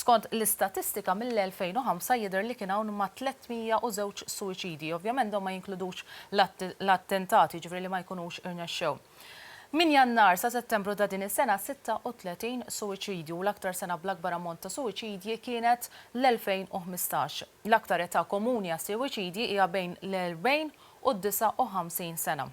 skont l-istatistika mill-2005 jidher li kien hawn ma' 302 suwiċidi. Ovvjament dawn ma jinkludux l-attentati, ġifri li ma jkunux irnexxew. Min Jannar sa Settembru ta' din is-sena 36 suwiċidju, l-aktar sena bl-akbar ammont ta' suwiċidji kienet l-2015. L-aktar età komuni għas suwiċidji hija bejn l-40 u d-59 sena.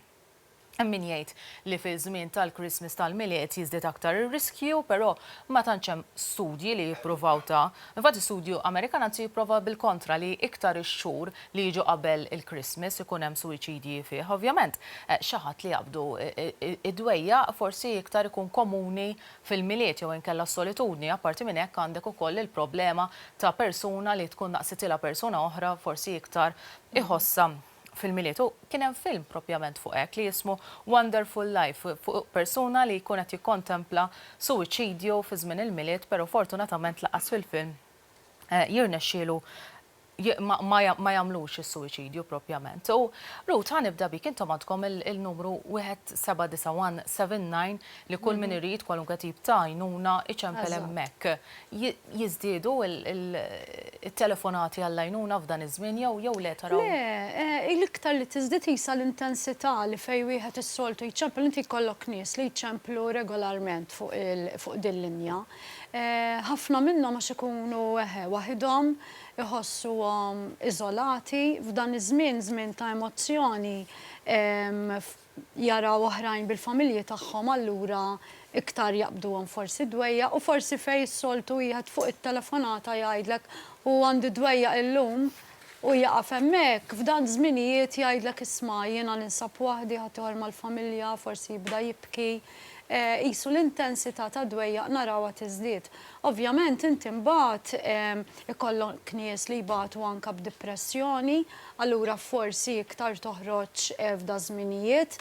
Min jgħid li fi żmien tal-Christmas tal-miliet jiżdied aktar ir-riskju, però ma tantx hemm studji li jippruvaw ta'. Infatti studju Amerikan anzi jipprova bil-kontra li iktar ix-xhur li jiġu qabel il-Christmas ikun hemm suwiċidji fih. Ovvjament, xi ħadd li jaqbdu id-dwejja forsi iktar ikun komuni fil-miliet jew inkella s-solitudni, apparti minn hekk għandek ukoll il-problema ta' persuna li tkun naqsitilha persuna oħra forsi iktar iħossa fil-miliet. U kien hemm film propjament fuq hekk li jismu Wonderful Life fuq persuna li jkun qed jikkontempla suwiċidju fi żmien il-miliet, però fortunatament laqas fil-film jirnexxielu ma jagħmlux is-suwiċidju propjament. U Ruth, ħanibda bik, intom għandkom il-numru 179179 li kull min irid kwalunkwe tip ta' għajnuna iċempel hemmhekk. Jiżdiedu il-telefonati għall-għajnuna f'dan iż-żmien jew le taraw? Le, l-iktar li tiżdied isa l-intensità li fejn wieħed is-soltu jċempel inti jkollok nies li jċemplu regolarment fuq din linja. Ħafna minnhom għax ikunu waħedhom iħossuhom iżolati f'dan iż-żmien, żmien ta' emozzjoni, jaraw oħrajn bil-familji tagħhom allura iktar jaqbduhom forsi dwejja u forsi fejn is-soltu wieħed fuq it-telefonata jgħidlek u għandi dwejja illum u jaqaf hemmhekk f'dan żminijiet jgħidlek isma' jiena ninsab waħdi ħadd mal-familja, forsi jibda jibki. Qisu l-intensità ta' dwejja narawha tiżdied. Ovvjament inti mbagħad ikollok nies li jbagħtu anke b'depressjoni, allura forsi iktar toħroġ f'da żminijiet.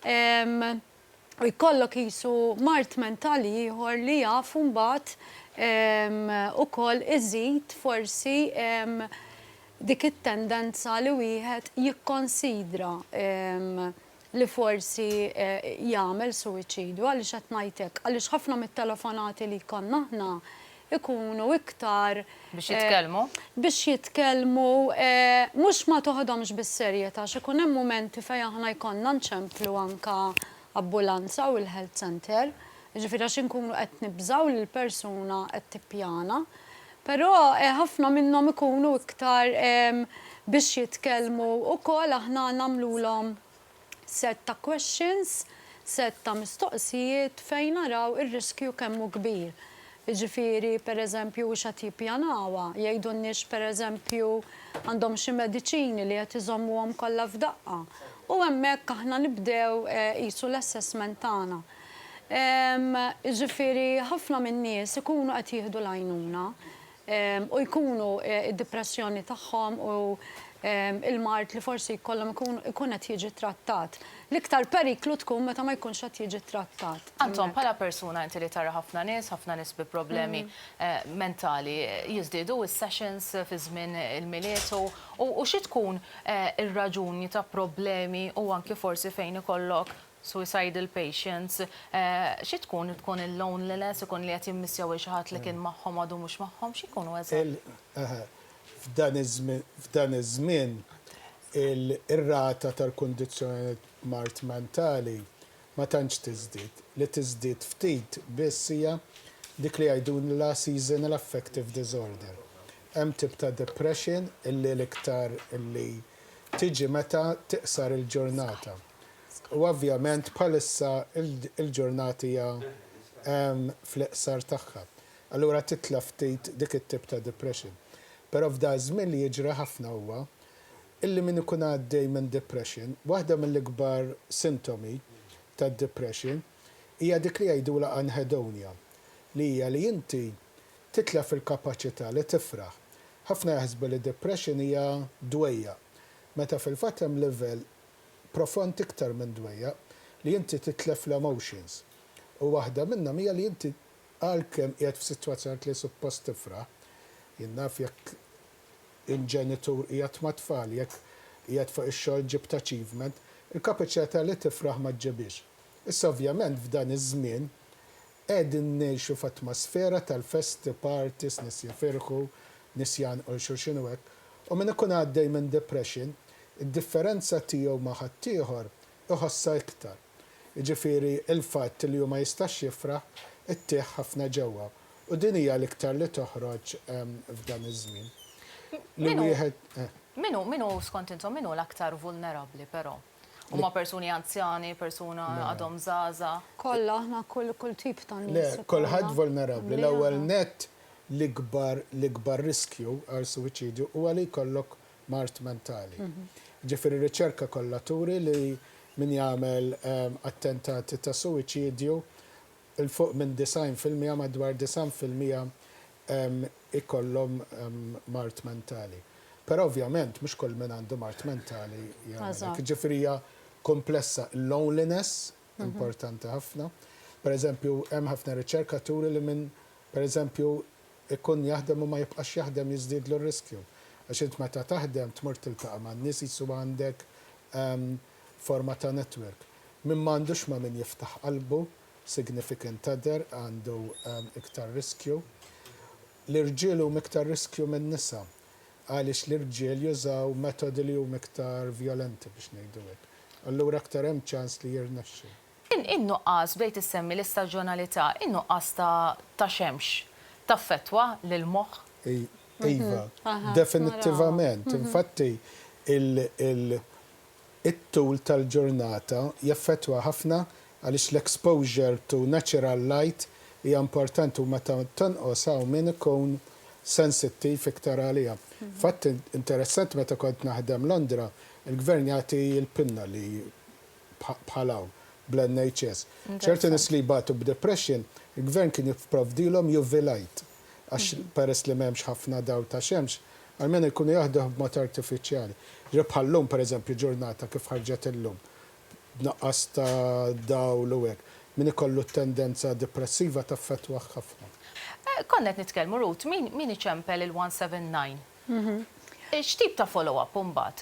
U jkollok qisu mart mentali ieħor li jafu mbagħad ukoll iżid forsi dik it-tendenza li wieħed jikkonsidra li forsi jagħmel suwiċidju għaliex qed ngħidlek għaliex ħafna mit-telefonati li jkollna aħna ikunu iktar biex jitkellmu? Biex jitkellmu, mhux ma toħodhomx bis-serjetà x'ikun hemm mumenti fejn aħna jkollna nċemplu anke ambulanza u l-health center, jiġifieri għax inkunu qed nibżgħu li l-persuna qed tippjana, però ħafna minnhom ikunu iktar biex jitkellmu wkoll aħna nagħmluhom set ta' questions, set ta' mistoqsijiet fejn naraw ir-riskju kemmu kbir. Jiġifieri pereżempju x'qed jippjanawha, jgħidulniex pereżempju għandhom xi mediċini li qed iżommuhom kollha f'daqqa. U hemmhekk aħna nibdew qisu l-assessment tagħna. Jiġifieri ħafna min-nies ikunu qed jieħdu l-għajnuna u jkunu id-depressjoni tagħhom u il-mart li forsi jkollhom ikun qed jiġi trattat. L-iktar periklu tkun meta ma jkunx qed jiġi trattat. Anton, bħala persuna inti li tara ħafna nies bi problemi mentali jiżdiedu is-sessions fi żmien il-miliet u xi tkun ir-raġuni ta' problemi u anke forsi fejn ikollok suicidal patients, xi tkun il-loneliness, ikun li qed jimmissjaw xi ħadd li kien magħhom għadu mhux magħhom, xi jkunu eżatt? F'dan iż-żmien ir-rata tal-kundizzjonijiet mart mentali ma tantx tiżdied. Li tiżdied ftit biss hija dik li jgħidulha seasonal affective disorder. Hemm tip ta' depression illi l-iktar illi tiġi meta tiqsar il-ġurnata. U ovvjament bħalissa il-ġurnata hija fl-iqsar tagħha. Allura titla' ftit dik it-tip ta' depression. Però f'da żmien li jiġri ħafna huwa illi min ikun għaddej minn depression, waħda mill-ikbar sintomi tad-depression hija dik li jgħidula anhedonia, li hija li inti titla' fil-kapaċità li tifraħ. Ħafna jaħsbu li depression hija dwejja, meta fil-fatt hemm livell profond iktar minn dwejja li inti titlef l-emotions. U waħda minnhom hija li inti għalkemm qiegħed f'sitwazzjoni li suppost tifraħ, jinnaf jekk il-ġenitur qiegħed ma' tfal, jekk qiegħed fuq ix-xogħol ġibt achievement, il-kapaċità li tifraħ ma ġġibix. Issa ovvjament f'dan iż-żmien qegħdin ngħixu f'atmosfera tal-festi parties, nis jifirħu, nis janqol xulxin u hekk. U min ikun għaddej minn depression, id-differenza tiegħu ma' ħaddieħor iħossa iktar. Jiġifieri il-fatt li hu ma jistax jifraħ ittieħ ħafna ġewwa. U din hija l-iktar li toħroġ f'dan iż-żmien. Minu skont intom minu l-aktar vulnerabbli però? Huma persuni anzjani, persuna għadhom żgħażagħ. Kollha aħna kull tip ta' nies. Le, kulħadd vulnerabbli. L-ewwel net l-ikbar riskju għal suwiċidju huwa li jkollok mart mentali. Ġifieri riċerka kollha turi li min jagħmel attentati ta' suwiċidju il-fuq minn 90% madwar 90% ikollhom mart mentali. Però ovvjament mhux kull min għandu mart mentali jagħmel. Ġifieri hija komplessa. Loneliness importanti ħafna. Per eżempju, hemm ħafna riċerkaturi li minn pereżempju ikun jaħdem u ma jibqax jaħdem jiżdied l riskju. Għax int meta taħdem tmur tiltaqa' man nies jisu għandek forma ta' network. Min m'għandux ma' min jiftaħ qalbu, significant other għandu iktar riskju. L-irġiel huma iktar riskju minn nisa għaliex l-irġiel jużaw metodi li huma iktar violenti biex ngħidu hekk. Allura aktar hemm ċans li jirnexxu. In-nuqqas bdejt issemmi l-istaġjonalità, in-nuqqas ta' xemx taffettwa lil moħħ. Iva, definittivament. Infatti it-tul tal-ġurnata jaffettwa ħafna għaliex l-exposure to natural light hija importanti u meta tonqos hawn min ikun sensittiv iktar għaliha. Fatt interessanti meta kont naħdem Londra, il-gvern jagħti l-pinna li bħalaw bl-NHS. ċerti nies li batu b'depression, il-gvern kien jipprovdilhom UV light għax peress li m'hemmx ħafna dawl ta' xemx, għalmen ikunu jaħdu b'mod artifiċjali. Bħallum pereżempju ġurnata kif ħarġet illum, b'naqqas ta' dawl u hekk. Min ikollu tendenza depressiva taffettwa ħafna. Konnet nitkellmu Ruth, min iċempel il-179? X'tip ta' follow-up mbagħad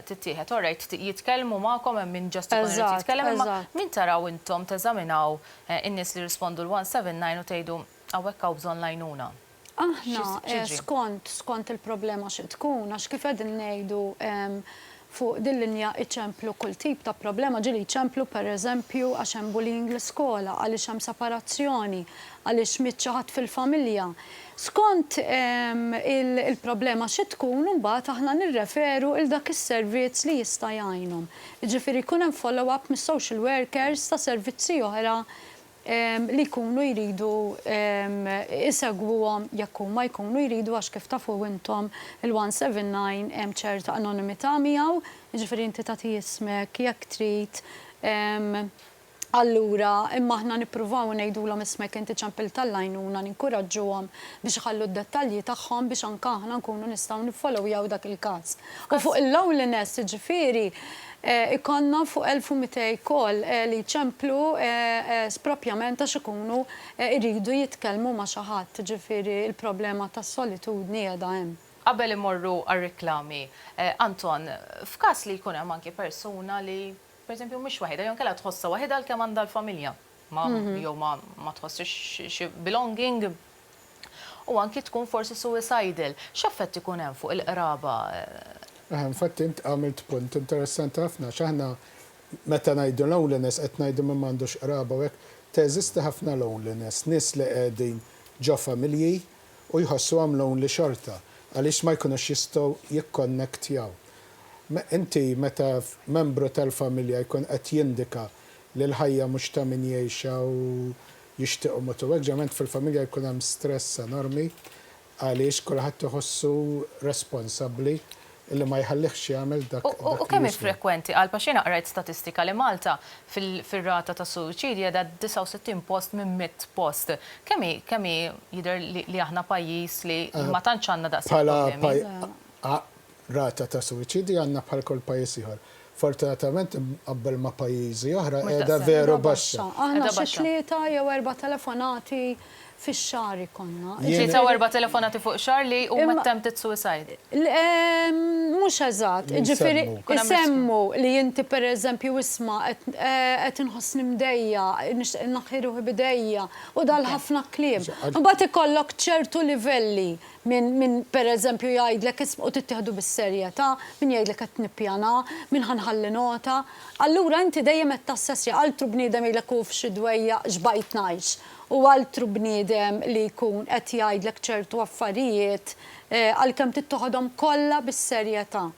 tittieħed? Orajt jitkellmu magħkom hemm min ġust jitkellem, imma min taraw intom teżaminaw in-nies li rispondu l-179 u tgħidu hawnhekk hawn bżonn għajnuna. Aħna skont il-problema xi tkun għax kif qegħdin ngħidu fuq din linja iċemplu kull tip ta' problema, ġili iċemplu pereżempju għax hemm bullying l-iskola, għaliex hemm separazzjoni, għaliex miet xi ħadd fil-familja. Skont il-problema xi tkun imbagħad aħna nirreferu il dak is-servizz li jista' jgħinhom. Jiġifieri jkun hemm follow-up mis-social workers ta' servizzi oħra li jkunu jridu isegwuhom jekk huma jkunu jridu għax kif tafu intom il-179 hemm ċerta anonimità miegħu, jiġifieri inti tagħti ismek jekk trid. Allura imma aħna nippruvaw ngħidulhom ismek inti ċempil tal-għajnuna ninkoraġġuhom biex iħallu d-dettalji tagħhom biex anke aħna nkunu nistgħu niffollowjaw dak il-każ. U fuq il-loneliness jiġifieri ikonna fuq 1200 call li ċemplu spropjament għax ikunu jridu jitkellmu ma' xi ħadd, ġifieri il-problema tas-solitudni qiegħda hemm. Qabel imorru għar-riklami, Anton, f'każ li jkun hemm anke persuna li pereżempju mhix waħida, jew kellha tħossha waħida għalkemm għandha l-familja. Jew ma tħossix xi belonging u anke tkun forsi suicidal. X'effett ikun hemm fuq il-qraba? Infatti int għamilt punt interessanti ħafna x'aħna meta ngħidu loneliness qed ngħidu ma m'għandux qraba u hekk teżisti ħafna loneliness, nies li qegħdin ġo familji u jħossuhom lonely xorta għaliex ma jkunux jistgħu jikkonnektjaw. Inti meta membru tal-familja jkun qed jindika li l-ħajja mhux ta' min jgħixha u jixtiequ motu hekk, ġement fil-familja jkun hemm stress enormi għaliex kulħadd iħossu responsabbli illi ma jħallihx jagħmel dak. U kemm frekwenti għal xina qrajt statistika li Malta fil-rata ta' suwiċidja da 69 post minn 100 post. Kemm jidher li aħna pajjiż li ma tantx għandna daqshekk problemi. Rata ta' suwiċidja għandna bħal kull pajjiż ieħor. Fortunatament qabel ma' pajjiżi oħra qiegħda veru baxxa. Aħna xi 3 jew 4 telefonati fix-xahar konna. Xi ta' 4 telefonati fuq xar li huma attempted suicide. Mhux eżatt, ġifieri Jisemmu. isemmu li inti pereżempju isma' qed inħossni mdejja, nixtieq naħħi ruħi bidejja u dal ħafna kliem. Mbagħad ikollok ċertu livelli minn pereżempju jgħidlek u tittieħdu bis-serjetà, min jgħidlek qed nippjana, min ħanħalli nota. Allura inti dejjem qed tassessja altru bniedem jgħidlek hu f'xi dwejja x'bajt ngħix u altru bniedem li jkun qed jgħidlek ċertu affarijiet għalkemm tittoħodhom kollha bis-serjetà.